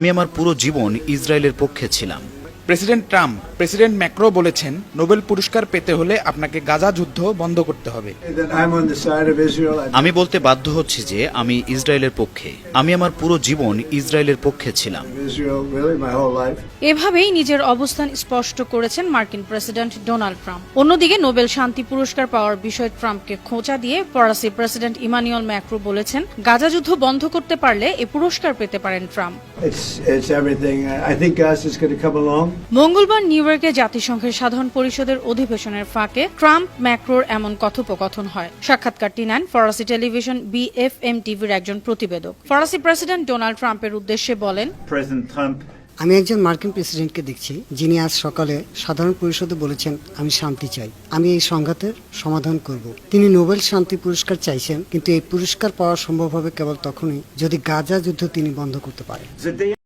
আমি আমার পুরো জীবন ইসরায়েলের পক্ষে ছিলাম। প্রেসিডেন্ট ট্রাম্প প্রেসিডেন্ট ম্যাক্রো বলেছেন নোবেল পুরস্কার পেতে হলে আপনাকে গাজা যুদ্ধ বন্ধ করতে হবে। আমি বলতে বাধ্য হচ্ছি যে আমি ইসরায়েলের পক্ষে। আমি আমার পুরো জীবন ইসরায়েলের পক্ষে ছিলাম। এভাবেই নিজের অবস্থান স্পষ্ট করেছেন মার্কিন প্রেসিডেন্ট ডোনাল্ড ট্রাম্প। অন্যদিকে নোবেল শান্তি পুরস্কার পাওয়ার বিষয়ে ট্রাম্পকে খোঁচা দিয়ে ফরাসি প্রেসিডেন্ট ইমানুয়েল ম্যাক্রো বলেছেন গাজা যুদ্ধ বন্ধ করতে পারলে এ পুরস্কার পেতে পারেন ট্রাম্প। মঙ্গলবার নিউ ইয়র্কে জাতিসংঘের সাধারণ পরিষদের অধিবেশনের ফাঁকে ট্রাম্প ম্যাক্রোর এমন কথোপকথন হয়। সাক্ষাৎকারটি নেন ফরাসি টেলিভিশন BFM টিভির একজন প্রতিবেদক। ফরাসি প্রেসিডেন্ট ডোনাল্ড ট্রাম্পের উদ্দেশ্যে বলেন, আমি একজন মার্কিন প্রেসিডেন্টকে দেখছি যিনি আজ সকালে সাধারণ পরিষদে বলেছেন আমি শান্তি চাই, আমি এই সংঘাতের সমাধান করব। তিনি নোবেল শান্তি পুরস্কার চাইছেন, কিন্তু এই পুরস্কার পাওয়া সম্ভব হবে কেবল তখনই যদি গাজা যুদ্ধ তিনি বন্ধ করতে পারেন।